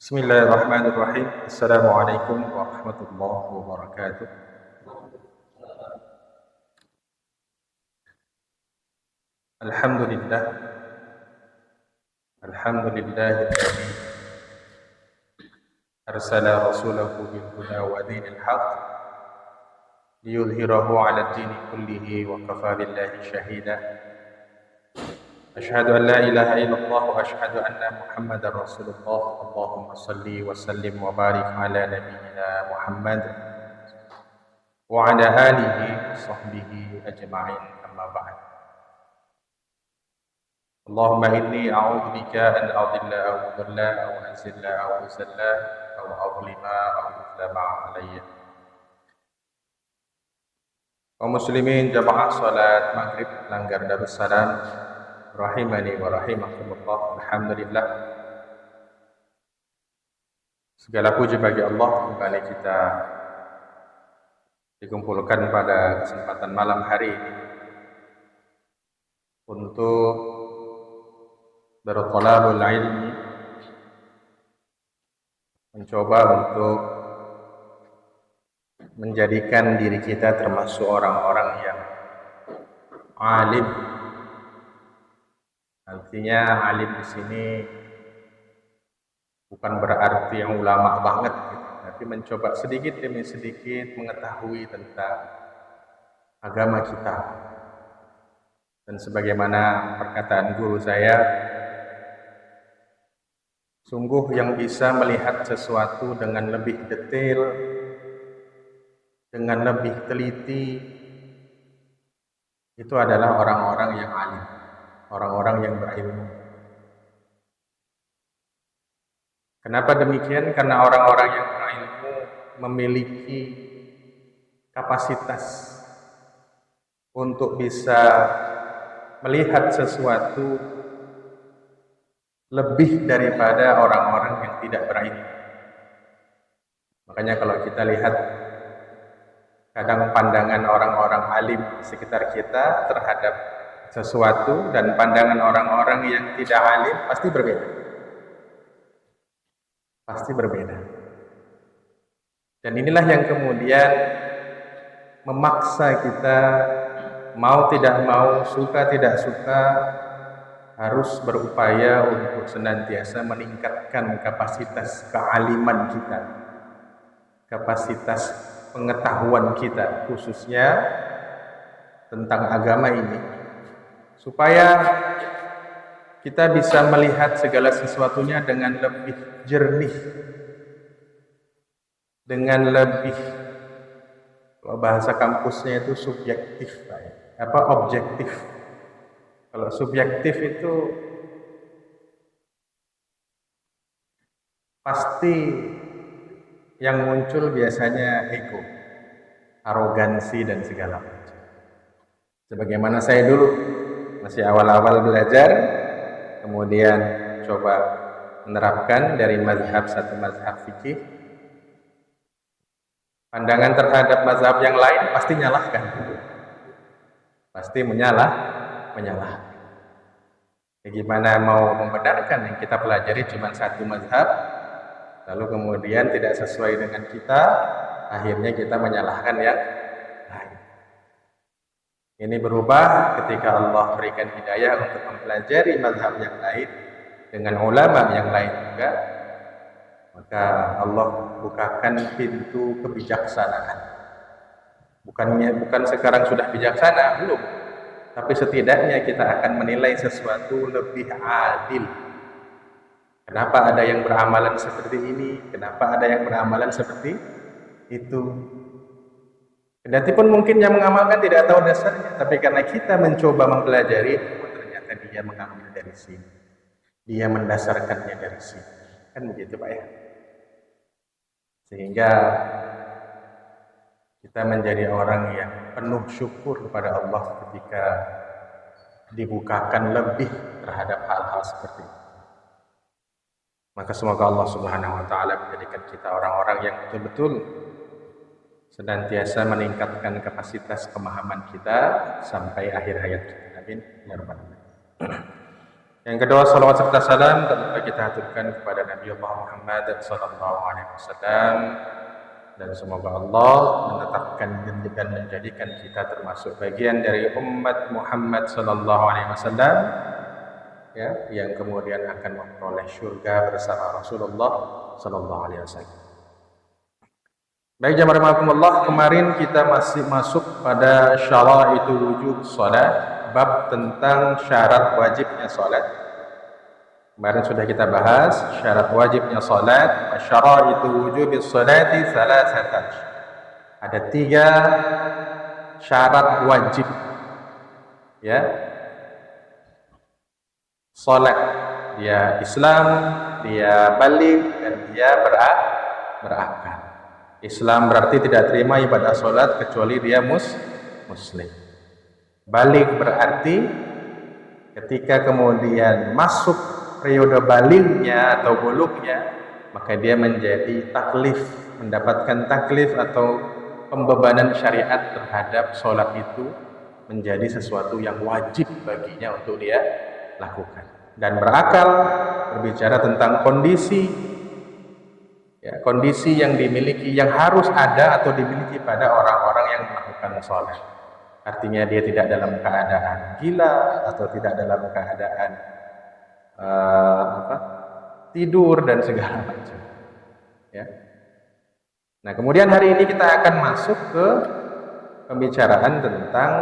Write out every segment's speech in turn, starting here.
Bismillahirrahmanirrahim. Assalamualaikum warahmatullahi wabarakatuh. Alhamdulillah. Alhamdulillahilladzi arsala rasulahu bil huda wa dinil haqq liyudhhirahu 'ala ad-dini kullihi wa kafa billahi shahida. Asyhadu an la ilaha illallah wa asyhadu anna Muhammadar Rasulullah. Allahumma shalli wa sallim wa barik ala nabiyyina Muhammad wa ala alihi wa sahbihi ajma'in, amma ba'd. Allahumma inni a'udzu bika an adilla aw udalla aw anzilla aw uzalla aw adlima aw yuzlama alayya. Kaum muslimin jamaah salat maghrib Langgar Darussalam rahimani wa rahimakumullah. Alhamdulillah, segala puji bagi Allah, kembali kita dikumpulkan pada kesempatan malam hari ini untuk berthalabul ilmi, mencoba untuk menjadikan diri kita termasuk orang-orang yang alim. Artinya alim di sini bukan berarti yang ulama banget gitu, tapi mencoba sedikit demi sedikit mengetahui tentang agama kita. Dan sebagaimana perkataan guru saya, sungguh yang bisa melihat sesuatu dengan lebih detail, dengan lebih teliti, itu adalah orang-orang yang alim, orang-orang yang berilmu. Kenapa demikian? Karena orang-orang yang berilmu memiliki kapasitas untuk bisa melihat sesuatu lebih daripada orang-orang yang tidak berilmu. Makanya kalau kita lihat kadang pandangan orang-orang alim di sekitar kita terhadap sesuatu dan pandangan orang-orang yang tidak alim pasti berbeda. Pasti berbeda. Dan inilah yang kemudian memaksa kita mau tidak mau, suka tidak suka, harus berupaya untuk senantiasa meningkatkan kapasitas kealiman kita, kapasitas pengetahuan kita khususnya tentang agama ini, supaya kita bisa melihat segala sesuatunya dengan lebih jernih, dengan lebih, kalau bahasa kampusnya itu subjektif, objektif. Kalau subjektif itu pasti yang muncul biasanya ego, arogansi dan segala macam. Sebagaimana saya dulu masih awal-awal belajar, kemudian coba menerapkan dari mazhab satu mazhab fikih, pandangan terhadap mazhab yang lain pasti nyalahkan, pasti menyalah. Gimana mau membenarkan yang kita pelajari cuma satu mazhab, lalu kemudian tidak sesuai dengan kita, akhirnya kita menyalahkan yang lain. Ini berubah ketika Allah berikan hidayah untuk mempelajari mazhab yang lain dengan ulama yang lain juga, maka Allah bukakan pintu kebijaksanaan. Bukan sekarang sudah bijaksana, belum. Tapi setidaknya kita akan menilai sesuatu lebih adil. Kenapa ada yang beramalan seperti ini? Kenapa ada yang beramalan seperti itu? Kendati pun mungkin yang mengamalkan tidak tahu dasarnya, tapi karena kita mencoba mempelajari, ternyata dia mengambil dari sini, dia mendasarkannya dari sini, kan begitu Pak ya. Sehingga kita menjadi orang yang penuh syukur kepada Allah ketika dibukakan lebih terhadap hal-hal seperti itu. Maka semoga Allah Subhanahu wa taala menjadikan kita orang-orang yang betul-betul senantiasa meningkatkan kapasitas pemahaman kita sampai akhir hayat kita. Amin ya rabbal alamin. Yang kedua, salawat serta salam tentu kita haturkan kepada Nabi Allah Muhammad sallallahu alaihi wasallam, dan semoga Allah menetapkan dan menjadikan kita termasuk bagian dari umat Muhammad sallallahu alaihi wasallam, ya, yang kemudian akan memperoleh surga bersama Rasulullah sallallahu alaihi wasallam. Baik jamaah rahimakumullah, kemarin kita masih masuk pada syaraitu wujub salat, bab tentang syarat wajibnya salat. Kemarin sudah kita bahas syarat wajibnya salat, syaraitu wujubis salati salasatan. Ada 3 syarat wajib, ya, salat. Dia Islam, dia balik, dan dia berakal. Islam berarti tidak terima ibadah sholat kecuali dia muslim. Balik berarti ketika kemudian masuk periode balignya atau bulugnya, maka dia menjadi taklif, mendapatkan taklif atau pembebanan syariat terhadap sholat itu menjadi sesuatu yang wajib baginya untuk dia lakukan. Dan berakal berbicara tentang kondisi, ya, kondisi yang dimiliki, yang harus ada atau dimiliki pada orang-orang yang melakukan sholat. Artinya dia tidak dalam keadaan gila atau tidak dalam keadaan tidur dan segala macam. Ya. Nah, kemudian hari ini kita akan masuk ke pembicaraan tentang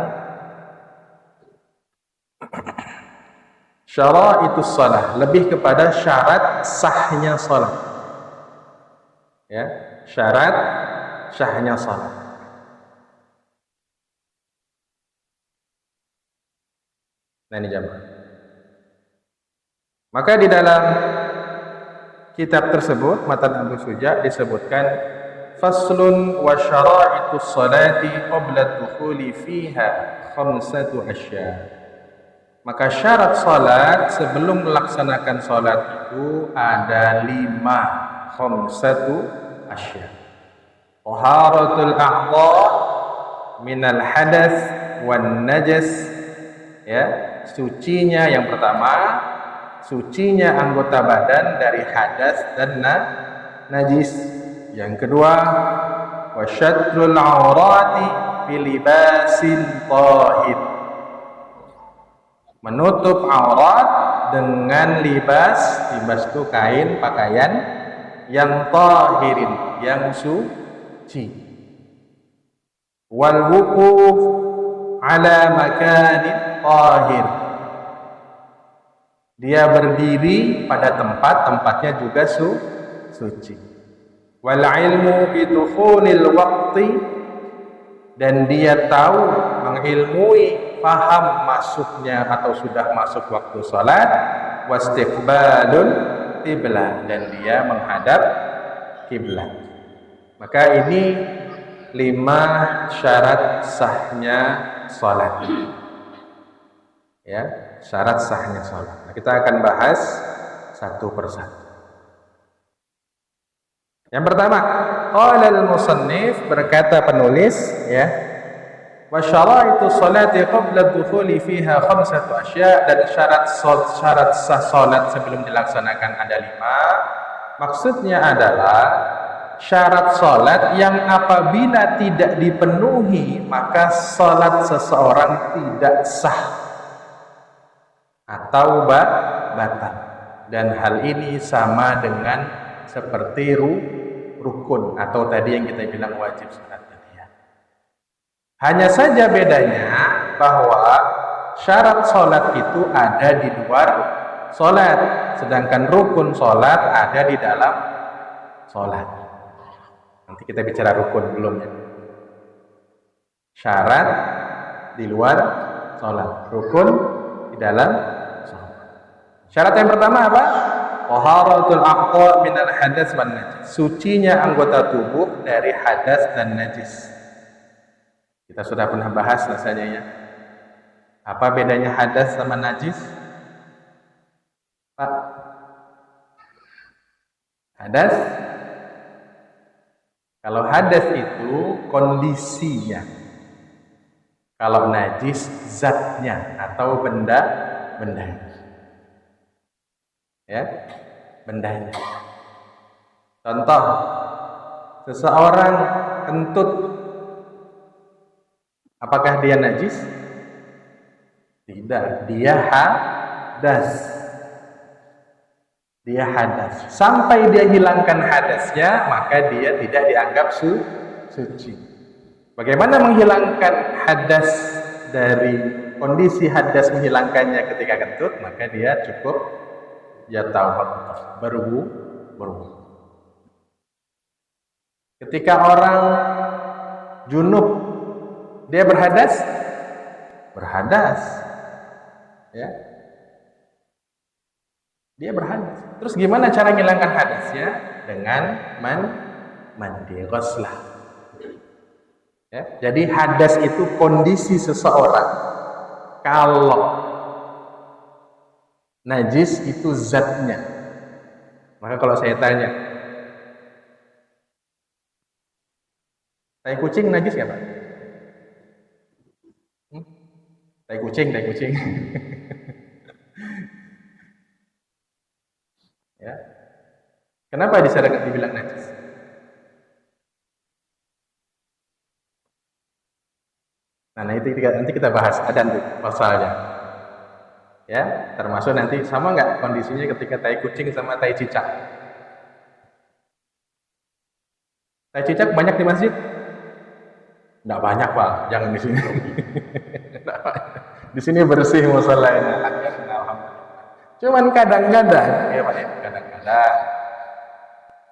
syaraitus shalah, lebih kepada syarat sahnya salat. Ya, syarat sahnya salat. Nah, ini jamaah. Maka di dalam kitab tersebut, Matan Abu Suja, disebutkan faslun wa syaraitus salati qabla dukhuli fiha khamsatu asya. Maka syarat salat sebelum melaksanakan salat itu ada 5 khamsatu asya. Taharatul a'dha minal hadas wan najas, ya, sucinya yang pertama, sucinya anggota badan dari hadas dan najis. Yang kedua, wasyatrul aurati bilibasin tahir, menutup aurat dengan libas itu kain, pakaian yang tahirin, yang suci. Wal wuquf ala makanin tahir, dia berdiri pada tempatnya juga suci. Wal ilmu bidukhulil waqti, dan dia tahu, mengilmui, paham masuknya atau sudah masuk waktu salat. Wastiqbalul qiblah, dan dia menghadap kiblat. Maka ini 5 syarat sahnya salat. Ya, syarat sahnya salat. Nah, kita akan bahas satu persatu. Yang pertama, qala al-musannif, berkata penulis, ya, wa syaraitu sholati qabla dukhuli fiha khamsatu asya, dan syarat sah salat sebelum dilaksanakan ada 5. Maksudnya adalah syarat salat yang apabila tidak dipenuhi maka salat seseorang tidak sah atau batal. Dan hal ini sama dengan seperti rukun atau tadi yang kita bilang wajib salat tadi, ya. Hanya saja bedanya bahwa syarat salat itu ada di luar salat, sedangkan rukun salat ada di dalam salat. Nanti kita bicara rukun belum, ya. Syarat di luar salat, rukun di dalam salat. Syarat yang pertama apa? Taharatul aqwa minal hadas wan najis, sucinya anggota tubuh dari hadas dan najis. Kita sudah pernah bahas rasanya, ya. Apa bedanya hadas sama najis? Pak, hadas, kalau hadas itu kondisinya, kalau najis zatnya atau benda. ya, bendanya. Contoh, seseorang kentut, apakah dia najis? Tidak, dia hadas. Dia hadas. Sampai dia hilangkan hadasnya, maka dia tidak dianggap suci. Bagaimana menghilangkan hadas dari kondisi hadas menghilangkannya ketika kentut? Maka dia cukup yatawaddah, berwudu. Ketika orang junub, dia berhadas? Berhadas. Ya. Dia berhadas. Terus gimana cara menghilangkan hadasnya? Dengan mandi ghuslah. Ya. Jadi hadas itu kondisi seseorang. Kalau najis itu zatnya. Maka kalau saya tanya, tai kucing najis nggak Pak? Tai kucing. Ya. Kenapa dibilang najis? Nah, itu nanti kita bahas, ada nanti pasalnya. Ya, termasuk nanti sama nggak kondisinya ketika tai kucing sama tai cicak? Tai cicak banyak di masjid? Nggak banyak Pak, jangan di sini. Di sini bersih musallanya. Cuman kadang-kadang, ya Pak, kadang-kadang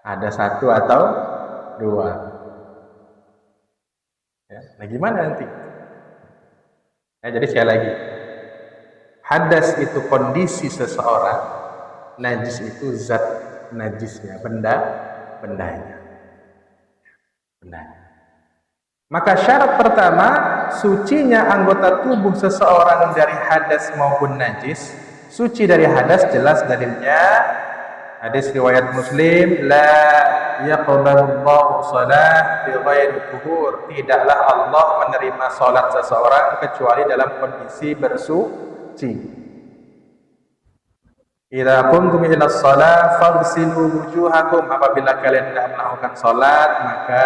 ada satu atau dua. Ya, nah gimana nanti? Ya, jadi sekali lagi, hadas itu kondisi seseorang, najis itu zat najisnya, bendanya. Maka syarat pertama, sucinya anggota tubuh seseorang dari hadas maupun najis. Suci dari hadas jelas dalilnya hadis riwayat Muslim, la yaqbalullahu shalah bi ghairi tuhur. Tidaklah Allah menerima salat seseorang kecuali dalam kondisi bersuci. Idza qumtum ila shalah faghsilu wujuhakum. Apabila kalian hendak melakukan salat, maka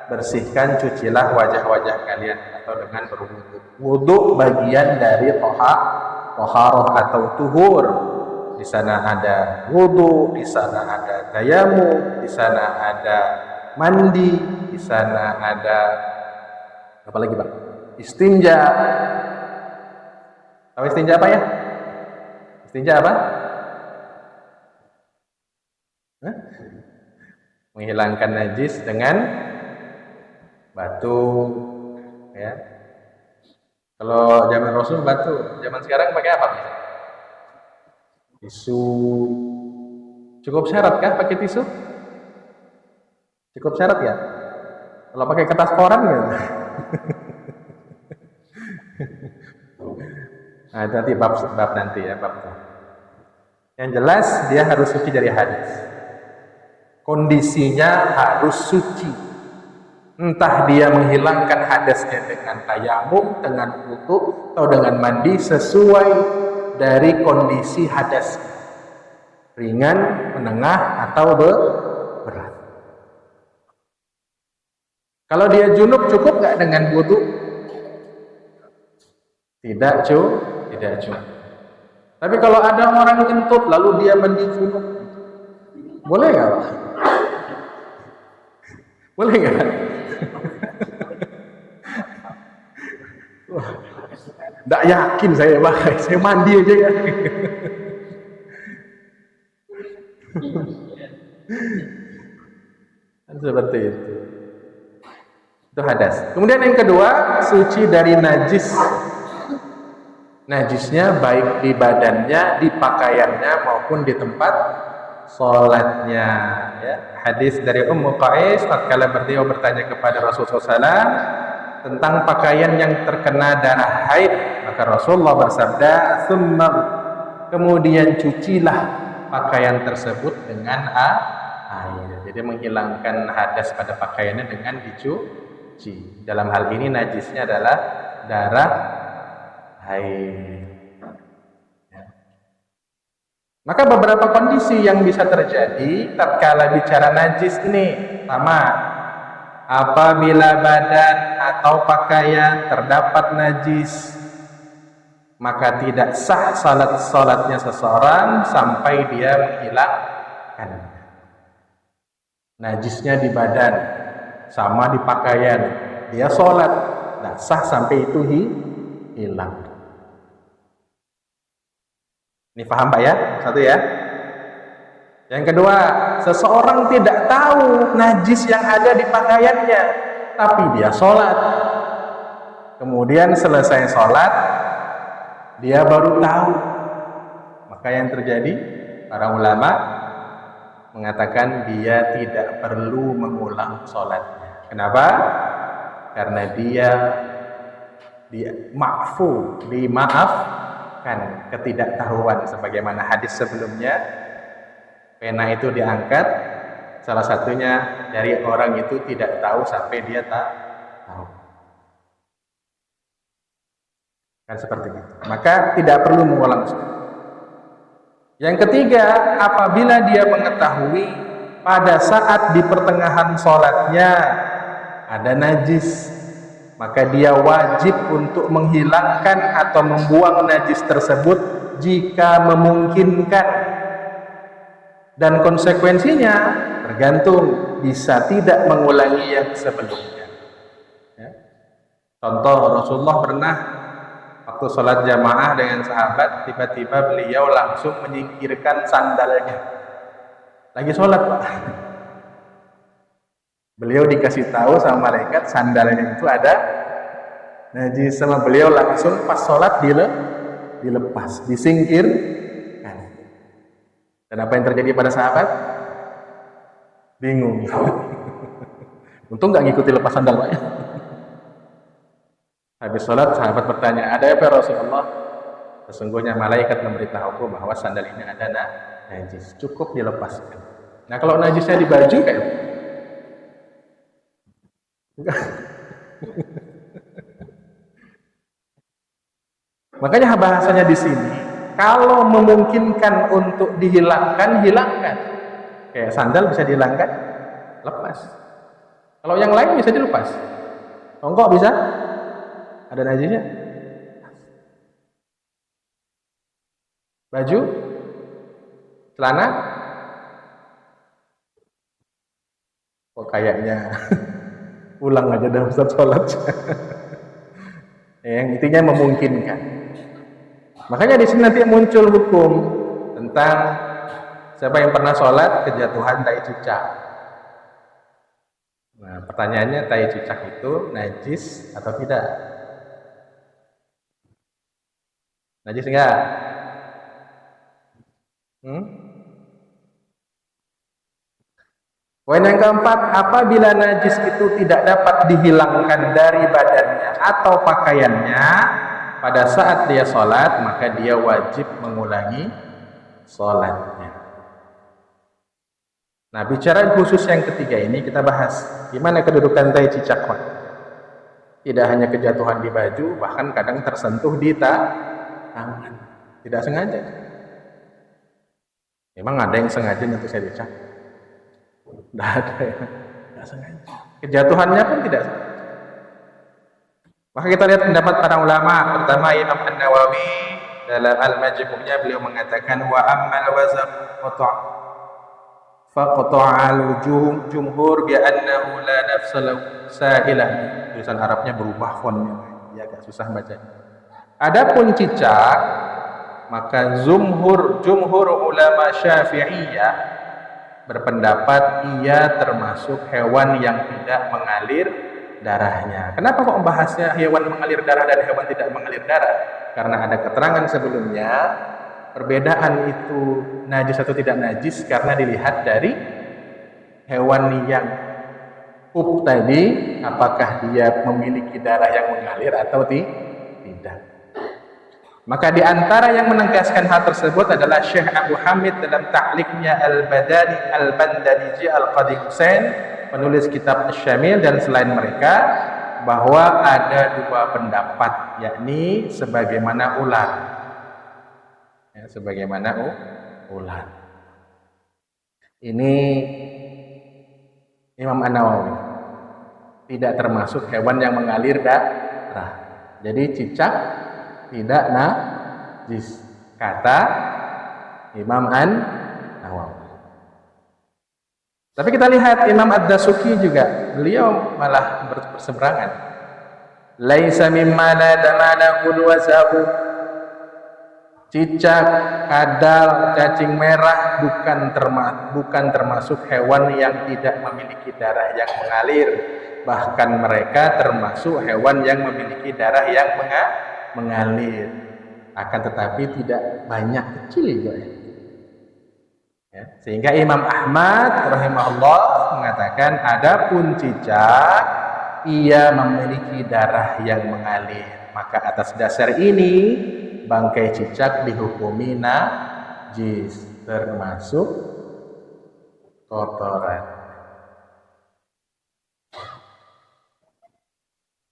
bersihkan, cucilah wajah-wajah kalian atau dengan berwudu. Wudu bagian dari taharah atau tuhur. Di sana ada wudu, di sana ada tayamum, di sana ada mandi, di sana ada apa lagi Pak? Istinja. Tahu istinja apa ya? Istinja apa? Hah? Menghilangkan najis dengan batu, ya. Kalau zaman Rasul batu, zaman sekarang pakai apa? Tisu. Cukup syarat kah pakai tisu? Cukup syarat ya? Kalau pakai kertas koran ya? Nah, itu nanti bab nanti ya, bab. Yang jelas dia harus suci dari hadis. Kondisinya harus suci. Entah dia menghilangkan hadasnya dengan tayamum, dengan wudu, atau dengan mandi sesuai dari kondisi hadas. Ringan, menengah, atau berat. Kalau dia junub cukup nggak dengan wudu? Tidak cukup. Tapi kalau ada orang kentut lalu dia mandi junub, boleh nggak? Boleh nggak? Nggak yakin saya Pak, saya mandi aja ya. Seperti itu. Itu hadas. Kemudian yang kedua, suci dari najis. Najisnya baik di badannya, di pakaiannya maupun di tempat sholatnya. Ya. Hadis dari Ummu Qais, tatkala beliau bertanya kepada Rasulullah SAW tentang pakaian yang terkena darah haid, maka Rasulullah bersabda, "Tsumma," kemudian cucilah pakaian tersebut dengan air. Jadi menghilangkan hadas pada pakaiannya dengan dicuci. Dalam hal ini najisnya adalah darah haid. Maka beberapa kondisi yang bisa terjadi tatkala bicara najis ini. Pertama, apabila badan atau pakaian terdapat najis, maka tidak sah salatnya seseorang sampai dia menghilangkan najisnya di badan sama di pakaian. Dia salat, tidak sah sampai itu hilang. Ini paham Pak ya? Satu ya. Yang kedua, seseorang tidak tahu najis yang ada di pakaiannya, tapi dia sholat. Kemudian selesai sholat, dia baru tahu. Maka yang terjadi, para ulama mengatakan dia tidak perlu mengulang sholatnya. Kenapa? Karena dia dimaafkan ketidaktahuan, sebagaimana hadis sebelumnya, pena itu diangkat, salah satunya dari orang itu tidak tahu sampai dia tak tahu. Kan seperti itu. Maka tidak perlu mengulang sholat. Yang ketiga, apabila dia mengetahui pada saat di pertengahan sholatnya ada najis, maka dia wajib untuk menghilangkan atau membuang najis tersebut jika memungkinkan. Dan konsekuensinya tergantung, bisa tidak mengulangi yang sebelumnya. Ya. Contoh, Rasulullah pernah waktu sholat jamaah dengan sahabat, tiba-tiba beliau langsung menyingkirkan sandalnya. Lagi sholat Pak. Beliau dikasih tahu sama malaikat sandalnya itu ada najis, sama beliau langsung pas sholat dilepas, disingkir. Dan apa yang terjadi pada sahabat? Bingung. Untung nggak ngikuti lepas sandal Pak. Habis sholat sahabat bertanya, ada apa Rasulullah? Sesungguhnya malaikat memberitahuku bahwa sandal ini ada najis, cukup dilepaskan. Nah kalau najisnya di baju kayak makanya bahasanya di sini, kalau memungkinkan untuk dihilangkan, hilangkan. Kayak sandal bisa dihilangkan, lepas. Kalau yang lain bisa dilepas. Tongkok bisa, ada najisnya. Baju, celana, kok kayaknya ulang aja dalam Ustaz sholat. Yang intinya memungkinkan. Makanya di sini nanti muncul hukum tentang siapa yang pernah sholat kejatuhan tai cicak. Nah, pertanyaannya, tai cicak itu najis atau tidak? Najis enggak? Poin yang keempat, apabila najis itu tidak dapat dihilangkan dari badannya atau pakaiannya pada saat dia sholat, maka dia wajib mengulangi sholatnya. Nah, bicara khusus yang ketiga ini kita bahas gimana kedudukan tai cicak Pak. Tidak hanya kejatuhan di baju, bahkan kadang tersentuh di tangan, tidak sengaja. Memang ada yang sengaja nyentuh tai cicak? Tidak ada ya, tidak sengaja. Kejatuhannya pun tidak sengaja. Maka kita lihat pendapat para ulama. Pertama, Imam An-Nawawi dalam Al-Majmu'-nya beliau mengatakan, wa ammal wazn faqta'al jumhur bi annahu la nafsa sa'ilah. Tulisan Arabnya berubah fontnya, ya agak susah baca. Adapun cicak, maka jumhur ulama Syafi'iyah berpendapat ia termasuk hewan yang tidak mengalir darahnya. Kenapa kok membahasnya hewan mengalir darah dan hewan tidak mengalir darah? Karena ada keterangan sebelumnya, perbedaan itu najis atau tidak najis karena dilihat dari hewan yang tadi, apakah dia memiliki darah yang mengalir atau tidak. Maka di antara yang menegaskan hal tersebut adalah Syekh Abu Hamid dalam ta'liqnya Al-Bandaniji Al-Qadi Husain, penulis kitab Asy-Syamil, dan selain mereka, bahwa ada dua pendapat, yakni sebagaimana ular. Ya, sebagaimana ular. Ini Imam An-Nawawi, tidak termasuk hewan yang mengalir darah. Jadi cicak tidak najis, kata Imam An-Nawawi. Tapi kita lihat Imam Ad-Dasuki juga, beliau malah berseberangan. Laisa mimma la damana wasahu. Cicak, kadal, cacing merah bukan termasuk hewan yang tidak memiliki darah yang mengalir. Bahkan mereka termasuk hewan yang memiliki darah yang mengalir. Akan tetapi tidak banyak, kecil juga ya. Sehingga Imam Ahmad rahimahullah mengatakan, adapun cicak ia memiliki darah yang mengalir, maka atas dasar ini bangkai cicak dihukumi najis, termasuk kotoran.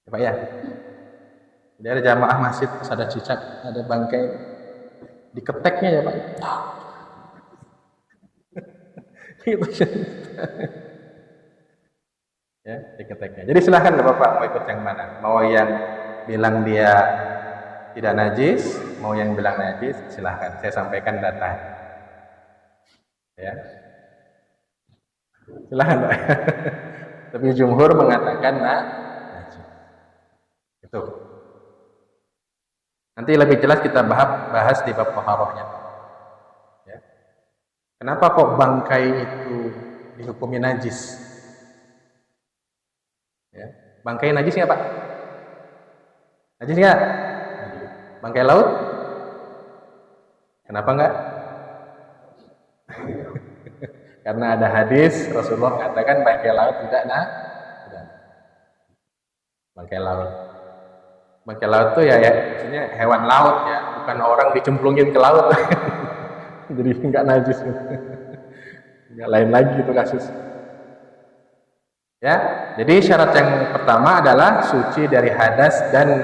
Ya, Pak ya. Jadi ada jamaah masjid terus ada cicak, ada bangkai, diketeknya ya Pak. Ya, diketeknya. Jadi silahkan Bapak mau ikut yang mana? Mau yang bilang dia tidak najis, mau yang bilang najis, silahkan. Saya sampaikan data. Ya, silahkan Pak. Tapi jumhur mengatakan najis. Itu. Nanti lebih jelas kita bahas di bab taharahnya. Ya. Kenapa kok bangkai itu dihukumi najis? Ya. Bangkai najis nggak Pak? Najis nggak? Bangkai laut? Kenapa enggak? Karena ada hadis Rasulullah mengatakan bangkai laut tidak bangkai laut. Bangkai laut itu ya maksudnya hewan laut ya, bukan orang dicemplungin ke laut. Jadi enggak najis. Enggak lain lagi itu kasus. Ya, jadi syarat yang pertama adalah suci dari hadas dan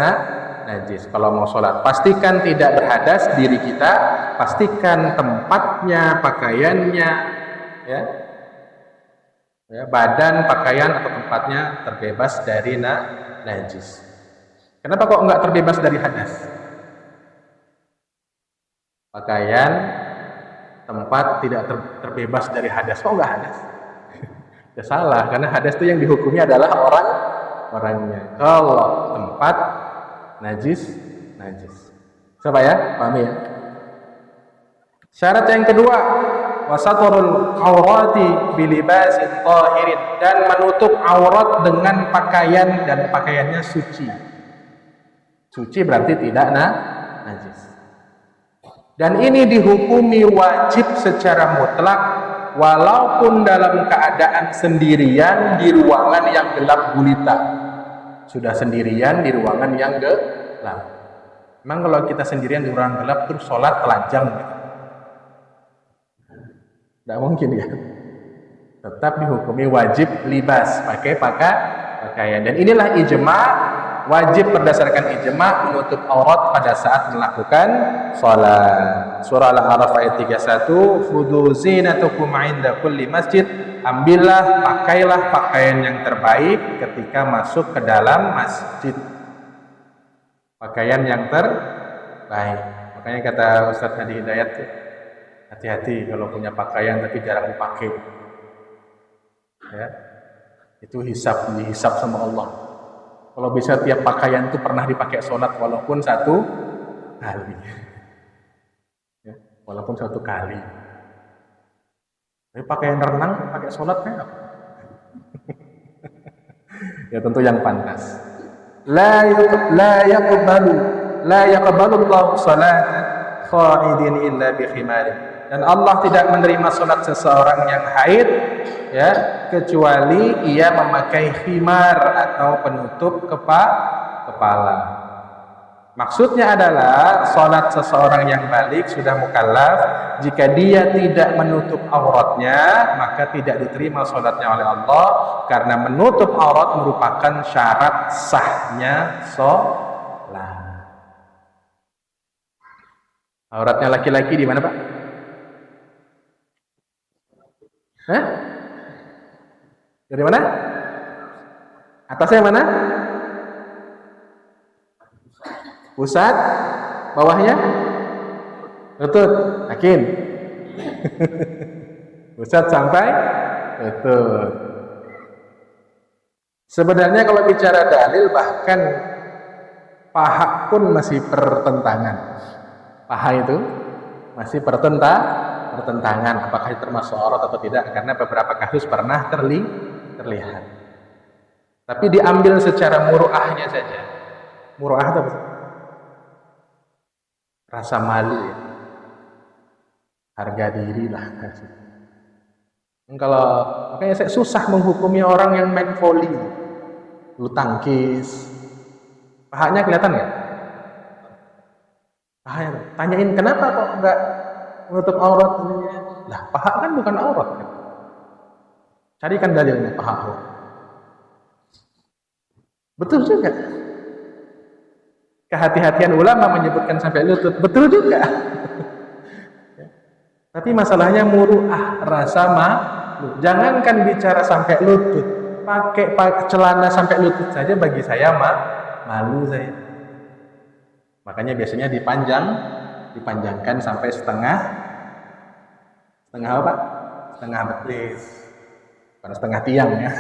najis. Kalau mau sholat, pastikan tidak berhadas diri kita, pastikan tempatnya, pakaiannya, ya, badan, pakaian atau tempatnya terbebas dari najis. Kenapa kok enggak terbebas dari hadas? Pakaian, tempat tidak terbebas dari hadas. Kok enggak hadas? Ya salah, karena hadas itu yang dihukumi adalah orangnya. Kalau tempat najis. Coba ya, pahami ya. Syarat yang kedua, wasaturul aurati bilibasin tahirin, dan menutup aurat dengan pakaian dan pakaiannya suci. Suci berarti tidak najis. Dan ini dihukumi wajib secara mutlak walaupun dalam keadaan sendirian di ruangan yang gelap gulita. Sudah sendirian di ruangan yang gelap. Memang kalau kita sendirian di ruangan gelap terus sholat telanjang gitu, tidak mungkin ya. Tetap dihukumi wajib libas, pakai pakaian. Dan inilah ijma, wajib berdasarkan ijma menutup aurat pada saat melakukan sholat. Surah Al-A'raf ayat 31, khudhu zinatukum 'inda kulli masjid, pakailah pakaian yang terbaik ketika masuk ke dalam masjid. Pakaian yang terbaik. Makanya kata Ustaz Hadi Hidayat, hati-hati kalau punya pakaian tapi jarang dipakai. Ya. Itu dihisab sama Allah. Kalau bisa tiap pakaian itu pernah dipakai sholat walaupun satu kali. Ya, walaupun satu kali. Tapi pakaian renang pakai sholat kayak apa? Ya tentu yang pantas. La yaqbalu Allahu salatan qa'idin illa bi khimar. Dan Allah tidak menerima salat seseorang yang haid ya kecuali ia memakai khimar atau penutup kepala. Maksudnya adalah salat seseorang yang balik sudah mukallaf, jika dia tidak menutup auratnya maka tidak diterima salatnya oleh Allah, karena menutup aurat merupakan syarat sahnya salat. Auratnya laki-laki di mana Pak? Hah? Dari mana? Atasnya mana? Pusat. Bawahnya? Lutut. Yakin? Pusat sampai lutut. Sebenarnya kalau bicara dalil, bahkan paha pun masih pertentangan. Paha itu masih pertentangan apakah itu termasuk aurat atau tidak, karena beberapa kasus pernah terlihat. Tapi diambil secara muruahnya saja. Muruah itu apa? Rasa malu ya. Harga diri lah. Kalau makanya saya susah menghukumi orang yang main volley, bulu tangkis. Pahanya kelihatan nggak? Pahanya. Tanyain kenapa kok nggak menutup aurat? Lah, paha kan bukan aurat. Carikan dalilnya paha aurat. Betul juga. Kehati-hatian ulama menyebutkan sampai lutut. Betul juga. Tapi masalahnya muruah, rasa malu. Jangankan bicara sampai lutut, pakai celana sampai lutut saja bagi saya malu saya. Makanya biasanya dipanjangkan sampai setengah apa? Setengah betis. Bukan setengah tiang ya.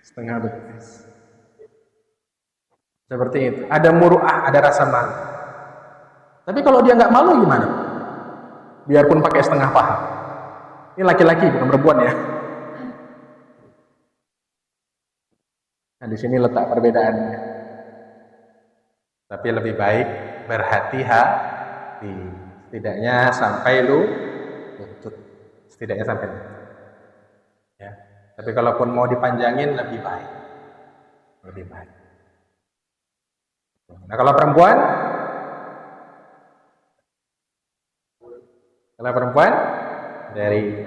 Setengah betis. Seperti itu. Ada muruah, ada rasa malu. Tapi kalau dia nggak malu gimana? Biarpun pakai setengah paha. Ini laki-laki bukan perempuan ya. Nah, di sini letak perbedaannya. Tapi lebih baik berhati-hati. Setidaknya sampai lutut. Setidaknya sampai lutut. Ya. Tapi kalaupun mau dipanjangin lebih baik. Lebih baik. Nah, kalau perempuan dari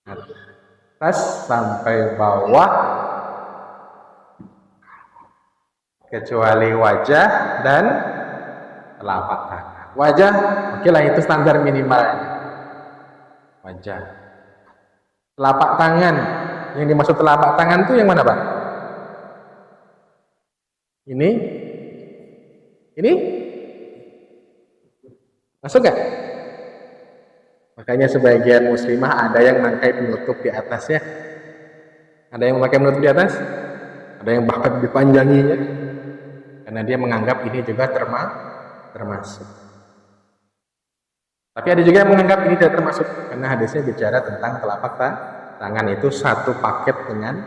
atas sampai bawah kecuali wajah dan telapak tangan. Wajah, oke lah, itu standar minimalnya. Wajah. Telapak tangan, yang dimaksud telapak tangan itu yang mana, Pak? Ini? Masuk gak? Makanya sebagian muslimah ada yang memakai penutup di atasnya. Ada yang memakai penutup di atas? Ada yang bahkan dipanjanginya. Karena dia menganggap ini juga termasuk. Tapi ada juga yang menganggap ini tidak termasuk. Karena hadisnya bicara tentang telapak tangan itu satu paket dengan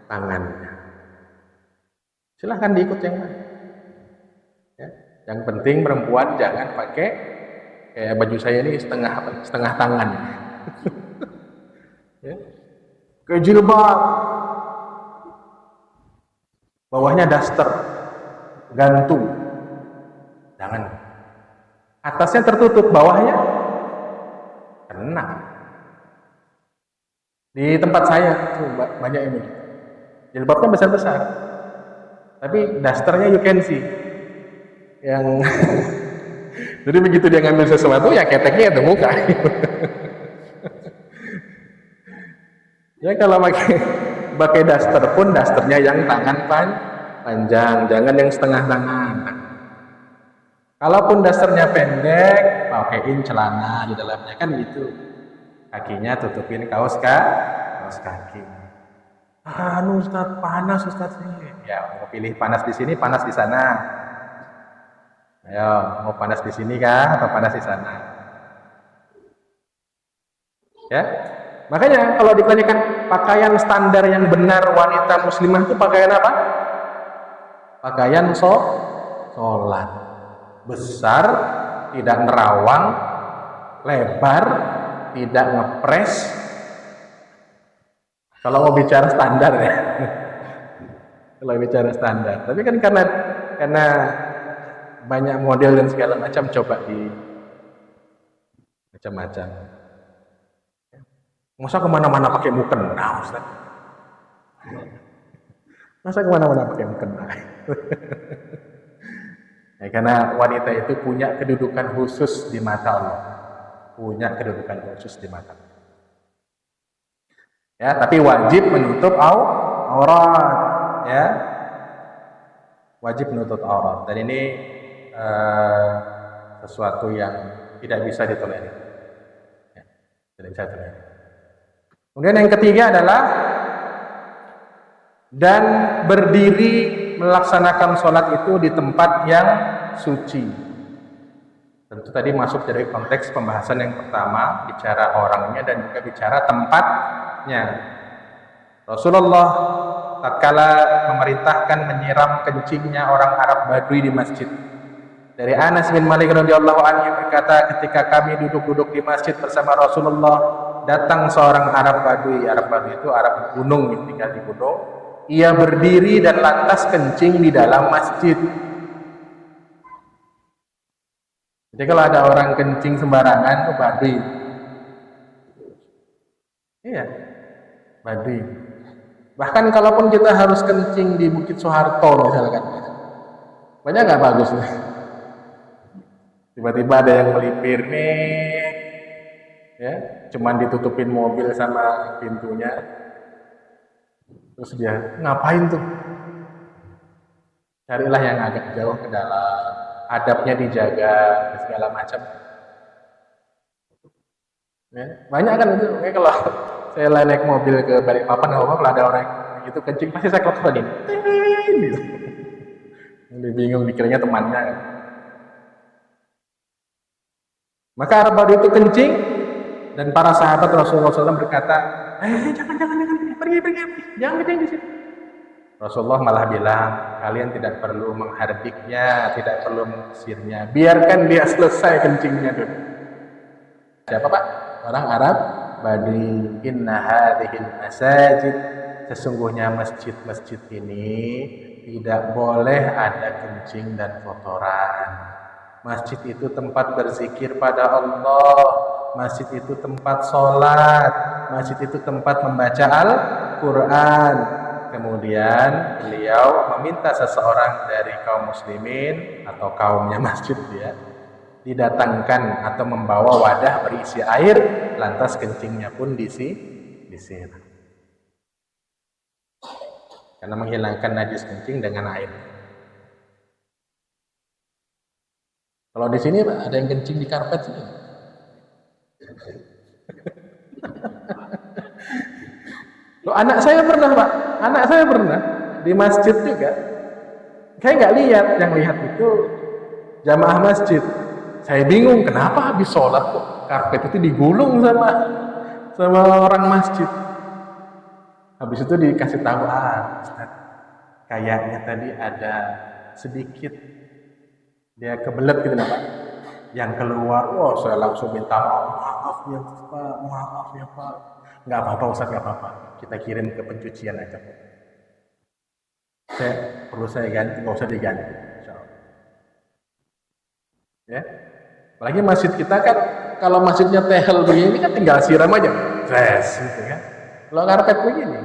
tangannya. Silahkan diikut yang mana. Ya. Yang penting perempuan jangan pakai kayak baju saya ini setengah tangan. Ya. Kayak jilbab. Bawahnya daster. Gantung. Jangan. Atasnya tertutup, bawahnya kena. Di tempat saya tuh banyak yang begitu. Jilbabnya besar-besar. Tapi dasternya you can see. Yang jadi begitu dia ngambil sesuatu ya keteknya itu muka. Ya kalau pakai daster pun dasternya yang tangan panjang, jangan yang setengah tangan. Kalaupun dasternya pendek, pakaiin celana di dalamnya kan gitu. Kakinya tutupin kaos kaki. Ustaz, panas Ustaz ini. Ya, mau pilih panas di sini, panas di sana. Ayo, mau panas di sini kah atau panas di sana? Ya. Makanya kalau ditanyakan pakaian standar yang benar wanita muslimah itu pakaian apa? Pakaian sholat. Besar, tidak nerawang, lebar, tidak ngepres. Kalau mau bicara standar ya. Kalau bicara standar. Tapi kan karena banyak model dan segala macam, coba di macam-macam. Masa kemana-mana pakai mukena, Ustaz? Masa kemana-mana pakai mukena? Ya, karena wanita itu punya kedudukan khusus di mata Allah. punya kedudukan khusus di mata. Ya, tapi wajib menutup aurat, ya. Wajib menutup aurat. Dan ini sesuatu yang tidak bisa ditolerir. Ya, tidak bisa ditolerir. Kemudian yang ketiga adalah dan berdiri melaksanakan sholat itu di tempat yang suci. Tentu tadi masuk dari konteks pembahasan yang pertama, bicara orangnya dan juga bicara tempatnya. Rasulullah tatkala memerintahkan menyiram kencingnya orang Arab Badui di masjid. Dari Anas bin Malik radhiyallahu anhu berkata, ketika kami duduk-duduk di masjid bersama Rasulullah, datang seorang Arab Badui. Arab Badui itu Arab gunung yang tinggal di gunung. Ia berdiri dan lantas kencing di dalam masjid. Jadi kalau ada orang kencing sembarangan itu Badui. Iya, Badui. Bahkan kalaupun kita harus kencing di Bukit Soeharto misalkan, banyak nggak bagus nih. Tiba-tiba ada yang melipir nih, ya, cuman ditutupin mobil sama pintunya, terus dia ngapain tuh? Carilah yang agak jauh ke dalam, adabnya dijaga, segala macam. Ya, banyak kan itu. Kayak kalau saya naik mobil ke Balikpapan, kalau ada orang itu kencing, pasti saya klakson gini. Gitu. Dia bingung, dikiranya temannya. Maka Arab Badui itu kencing, dan para sahabat Rasulullah SAW berkata, jangan, pergi, jangan kencing di sini. Rasulullah malah bilang, kalian tidak perlu menghardiknya, tidak perlu mengusirnya, biarkan dia selesai kencingnya dulu. Siapa Pak? Orang Arab Badui. Inna hadhil masajid, sesungguhnya masjid-masjid ini tidak boleh ada kencing dan kotoran. Masjid itu tempat berzikir pada Allah, masjid itu tempat sholat, masjid itu tempat membaca Al-Quran. Kemudian beliau meminta seseorang dari kaum muslimin atau kaumnya masjid dia didatangkan atau membawa wadah berisi air, lantas kencingnya pun disiram. Karena menghilangkan najis kencing dengan air. Kalau di sini Pak, ada yang kencing di karpet sini. Loh, anak saya pernah Pak, di masjid juga. Saya nggak lihat, yang lihat itu jamaah masjid. Saya bingung kenapa habis sholat kok karpet itu digulung sama orang masjid. Habis itu dikasih tahu, Ustaz, kayaknya tadi ada sedikit dia kebelet gitu Pak. Yang keluar, saya langsung minta maaf ya Pak. Nggak apa-apa Ustaz, nggak apa-apa. Kita kirim ke pencucian aja Pak. Saya ganti, nggak usah diganti. Ya. Apalagi masjid kita kan, kalau masjidnya tehel begini kan tinggal siram aja, gitu kan. Kalau karpet begini,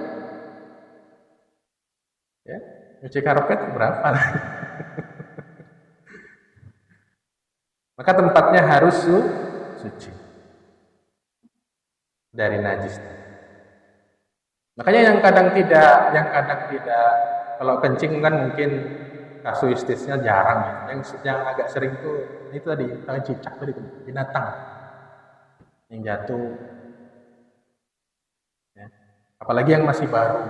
ya, cuci karpet berapa? Maka tempatnya harus suci dari najis. Makanya yang kadang tidak, kalau kencing kan mungkin kasuistisnya jarang ya. Yang agak sering itu tadi, cicak tadi, binatang yang jatuh. Ya. Apalagi yang masih baru.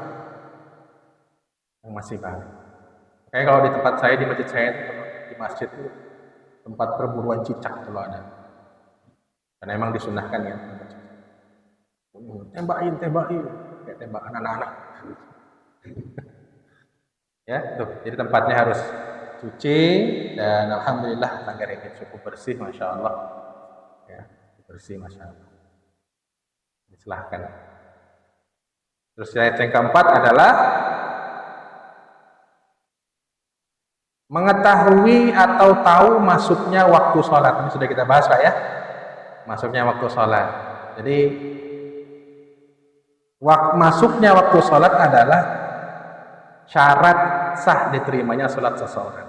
Kayak kalau di tempat saya, di masjid saya, di masjid itu tempat perburuan cicak kalau ada. Karena emang disunahkan ya. Tembakin, kayak tembakan anak-anak. Ya, tuh. Jadi tempatnya harus suci dan alhamdulillah tangga ini cukup bersih, masya Allah. Ya, bersih, masya Allah. Silahkan. Terus yang keempat adalah mengetahui atau tahu masuknya waktu sholat. Ini sudah kita bahas Pak ya, masuknya waktu sholat. Jadi masuknya waktu sholat adalah syarat sah diterimanya sholat seseorang.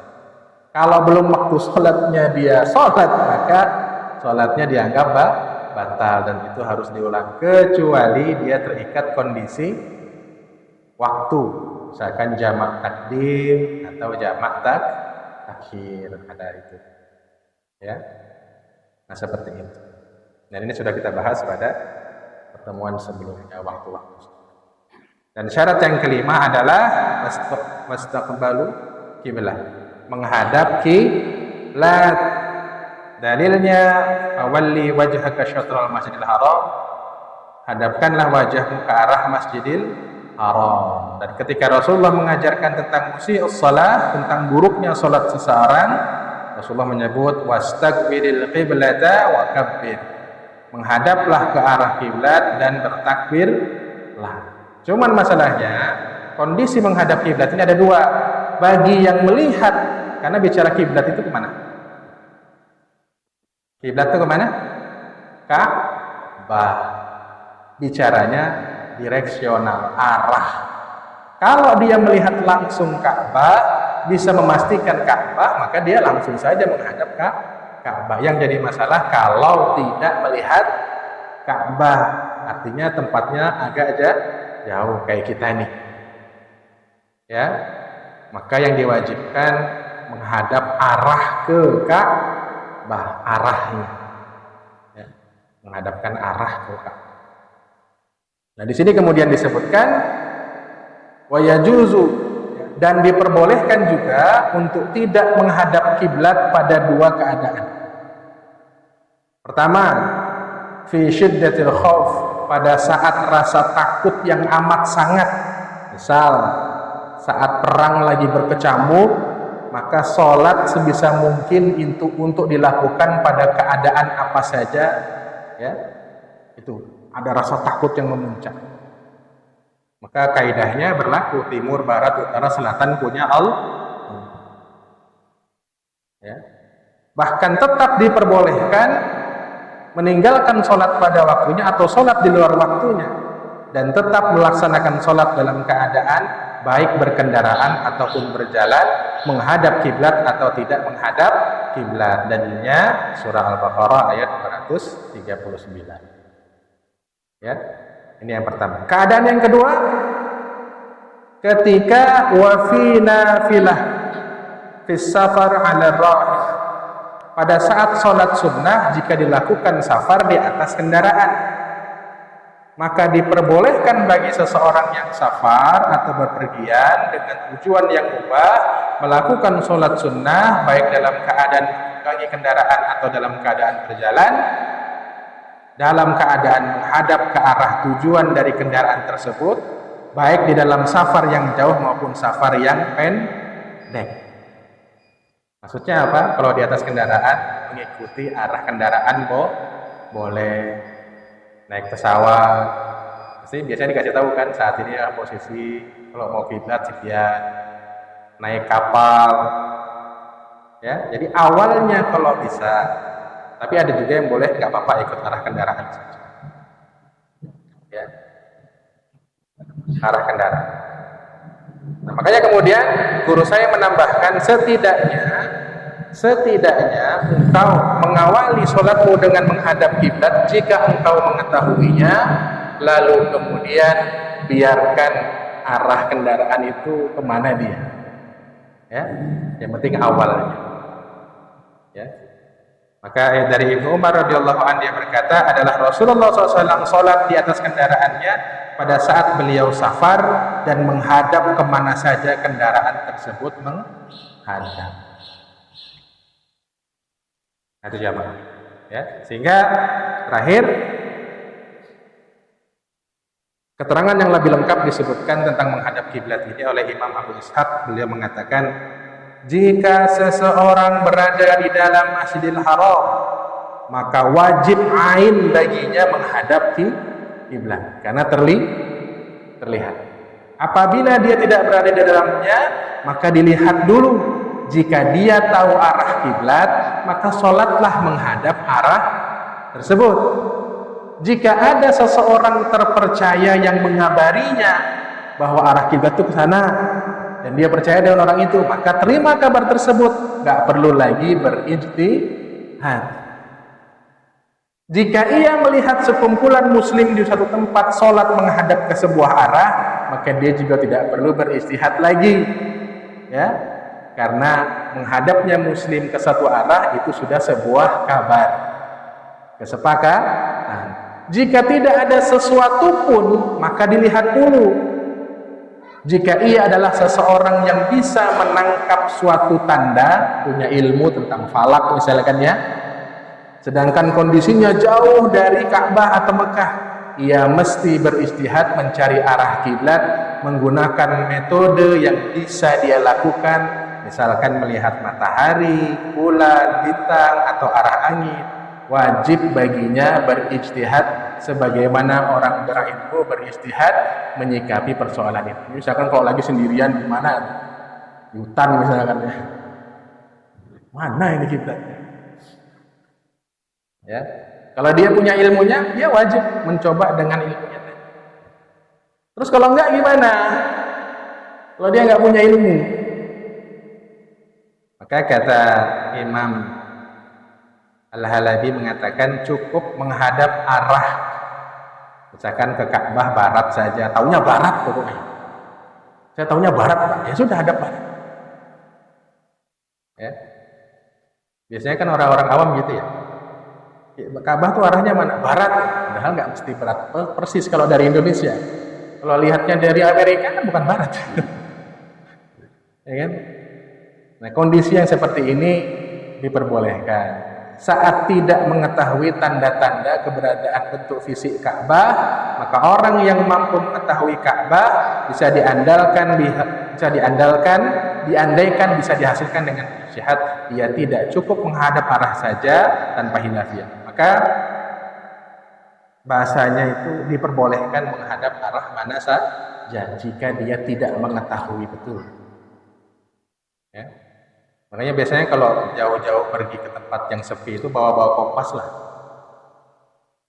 Kalau belum waktu sholatnya dia sholat, maka sholatnya dianggap batal, dan itu harus diulang kecuali dia terikat kondisi waktu, misalkan jamak takdim atau jamak takhir, ada itu ya. Nah seperti itu. Dan ini sudah kita bahas pada pertemuan sebelumnya, waktu-waktu. Dan syarat yang kelima adalah mustaqbalu kiblat, menghadap kiblat. Dalilnya awalli wajhaka syatral masjidil haram, hadapkanlah wajahmu ke arah Masjidil Haram. Dan ketika Rasulullah mengajarkan tentang musii'us shalah, tentang buruknya salat seseorang, Rasulullah menyebut wastaqbilil qiblata wa kabbir, menghadaplah ke arah kiblat dan bertakbirlah. Cuman masalahnya kondisi menghadap kiblat ini ada dua bagi yang melihat, karena bicara kiblat itu kemana? Kiblat itu kemana? Ka'bah. Bicaranya direksional, arah. Kalau dia melihat langsung Ka'bah, bisa memastikan Ka'bah, maka dia langsung saja menghadap Ka'bah. Yang jadi masalah kalau tidak melihat Ka'bah, artinya tempatnya agak jauh kayak kita nih. Ya. Maka yang diwajibkan menghadap arah ke Ka'bah, arahnya. Ya. Menghadapkan arah ke Ka'bah. Nah, di sini kemudian disebutkan wa yajuzu, dan diperbolehkan juga untuk tidak menghadap kiblat pada dua keadaan. Pertama, fi syiddatil khauf, pada saat rasa takut yang amat sangat. Misal saat perang lagi berkecamuk, maka sholat sebisa mungkin untuk dilakukan pada keadaan apa saja, ya. Itu ada rasa takut yang memuncak. Maka kaidahnya berlaku timur, barat, utara, selatan punya Allah. Ya. Bahkan tetap diperbolehkan meninggalkan sholat pada waktunya atau sholat di luar waktunya, dan tetap melaksanakan sholat dalam keadaan baik berkendaraan ataupun berjalan, menghadap kiblat atau tidak menghadap kiblat. Dalilnya surah Al-Baqarah ayat 239. Ya, ini yang pertama. Keadaan yang kedua, ketika wafina filah fis safar 'ala rahih, pada saat sholat sunnah jika dilakukan safar di atas kendaraan, maka diperbolehkan bagi seseorang yang safar atau berpergian dengan tujuan yang mubah melakukan sholat sunnah baik dalam keadaan menunggangi kendaraan atau dalam keadaan berjalan, dalam keadaan menghadap ke arah tujuan dari kendaraan tersebut, baik di dalam safar yang jauh maupun safar yang pendek. Maksudnya apa? Kalau di atas kendaraan mengikuti arah kendaraan boleh. Naik pesawat, pasti biasanya dikasih tahu kan saat ini ya posisi kalau mau kiblat sekian. Naik kapal, ya. Jadi awalnya kalau bisa, tapi ada juga yang boleh nggak apa-apa ikut arah kendaraan saja. Ya, arah kendaraan. Nah, makanya kemudian guru saya menambahkan setidaknya engkau mengawali sholatmu dengan menghadap kiblat jika engkau mengetahuinya, lalu kemudian biarkan arah kendaraan itu kemana dia. Ya, yang penting awalnya. Ya. Maka dari Ibnu Umar radhiyallahu anhu dia berkata adalah Rasulullah SAW sholat di atas kendaraannya pada saat beliau safar dan menghadap kemana saja kendaraan tersebut menghadap. Itu jamaah. Ya, sehingga terakhir keterangan yang lebih lengkap disebutkan tentang menghadap kiblat ini oleh Imam Abu Ishaq. Beliau mengatakan, jika seseorang berada di dalam Masjidil Haram, maka wajib ain baginya menghadap kiblat karena terlihat. Apabila dia tidak berada di dalamnya, maka dilihat dulu. Jika dia tahu arah kiblat, maka sholatlah menghadap arah tersebut. Jika ada seseorang terpercaya yang mengabarinya bahwa arah kiblat itu ke sana, dan dia percaya dengan orang itu, maka terima kabar tersebut, nggak perlu lagi berijtihad. Jika ia melihat sekumpulan muslim di suatu tempat sholat menghadap ke sebuah arah, maka dia juga tidak perlu beristihad lagi, ya, karena menghadapnya muslim ke satu arah itu sudah sebuah kabar, kesepakatan. Jika tidak ada sesuatu pun, maka dilihat dulu. Jika ia adalah seseorang yang bisa menangkap suatu tanda, punya ilmu tentang falak misalkan ya, sedangkan kondisinya jauh dari Ka'bah atau Mekah, ia mesti beristihad mencari arah kiblat menggunakan metode yang bisa dia lakukan, misalkan melihat matahari, bulan, bintang, atau arah angin. Wajib baginya berijtihad sebagaimana orang berilmu beristihad menyikapi persoalan itu. Misalkan kalau lagi sendirian di mana, di hutan misalkan ya, mana ini kiblatnya? Ya, kalau dia punya ilmunya, dia wajib mencoba dengan ilmunya. Terus kalau enggak gimana? Kalau dia enggak punya ilmu, maka kata Imam Al-Halabi mengatakan cukup menghadap arah, misalkan ke Ka'bah barat saja, taunya barat pokoknya. Saya taunya barat, ya sudah hadap barat. Ya. Biasanya kan orang-orang awam gitu ya. Ka'bah tuh arahnya mana? Barat. Padahal nggak mesti barat persis kalau dari Indonesia. Kalau lihatnya dari Amerika kan bukan barat. Ya kan? Nah, kondisi yang seperti ini diperbolehkan. Saat tidak mengetahui tanda-tanda keberadaan bentuk fisik Ka'bah, maka orang yang mampu mengetahui Ka'bah bisa diandaikan bisa dihasilkan dengan ijtihad. Dia tidak cukup menghadap arah saja tanpa hilafiyah. Maka bahasanya itu diperbolehkan menghadap arah mana saja jika dia tidak mengetahui betul. Ya. Makanya biasanya kalau jauh-jauh pergi ke tempat yang sepi itu bawa-bawa kompas lah.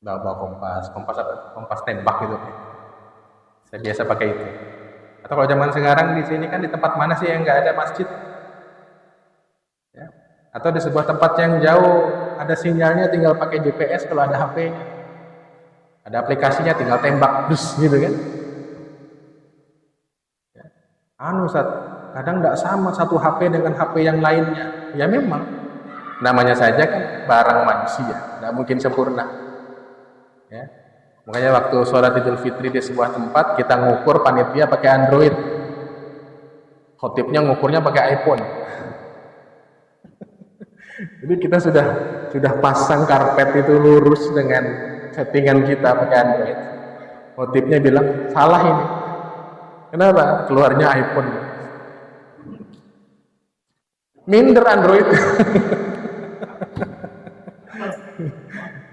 Bawa-bawa kompas tembak gitu. Saya biasa pakai itu. Atau kalau zaman sekarang di sini kan di tempat mana sih yang nggak ada masjid? Ya. Atau di sebuah tempat yang jauh ada sinyalnya, tinggal pakai GPS kalau ada HP. Ada aplikasinya, tinggal tembak, dus gitu kan? Ya. Kadang tidak sama satu HP dengan HP yang lainnya. Ya memang, namanya saja kan barang manusia, tidak mungkin sempurna. Ya. Makanya waktu sholat Idul Fitri di sebuah tempat, kita ngukur panitia pakai Android, khotibnya ngukurnya pakai iPhone. Jadi kita sudah pasang karpet itu lurus dengan settingan kita pakai Android. Khotibnya bilang salah ini. Kenapa? Keluarnya iPhone. Minder Android.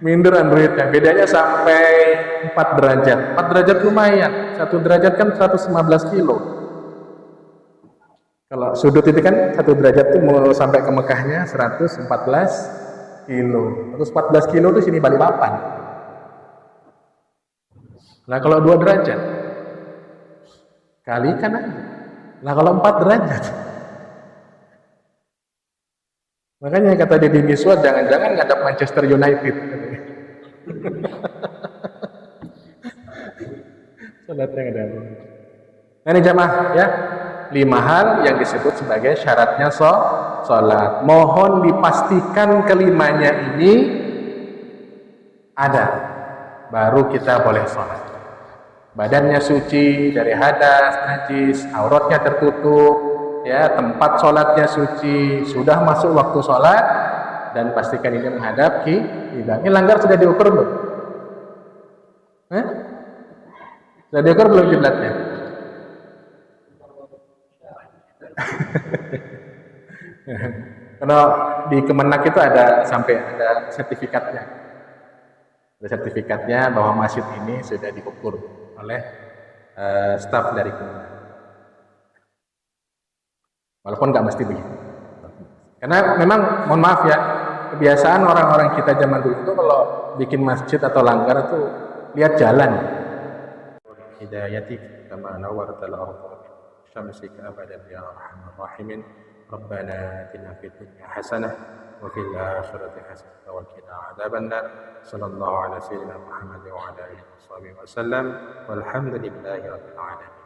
Minder Androidnya. Bedanya sampai 4 derajat. 4 derajat lumayan. 1 derajat kan 115 kilo. Kalau sudut itu kan 1 derajat tuh mau sampai ke Mekahnya 114 kilo. 114 kilo tuh sini Balikpapan. Nah kalau 2 derajat kalikan aja. Nah kalau 4 derajat, makanya kata Deddy Miswar, jangan-jangan ngadap Manchester United. Salatnya ada. Nah ini jamaah ya, 5 hal yang disebut sebagai syaratnya sholat. Mohon dipastikan kelimanya ini ada, baru kita boleh sholat. Badannya suci dari hadas, najis, auratnya tertutup, ya, tempat sholatnya suci, sudah masuk waktu sholat, dan pastikan ini menghadap kiblat. Ini langgar sudah diukur belum? Sudah diukur belum kiblatnya? Karena di Kemenak itu ada sertifikatnya. Ada sertifikatnya bahwa masjid ini sudah diukur oleh staf dari Kemenak. Walaupun nggak mesti begitu. Karena memang, mohon maaf ya, kebiasaan orang-orang kita zaman dulu itu kalau bikin masjid atau langgar itu lihat jalan. Hidayatik kama nawwartal ardh syamsika abadan ya arhamar rahimin. Rabbana atina fid dunya hasanah wa fil akhirati hasanah wa qina adzabannar. Sallallahu ala sayyidina Muhammad wa ala alihi wasallam. Walhamdulillahi rabbil alamin.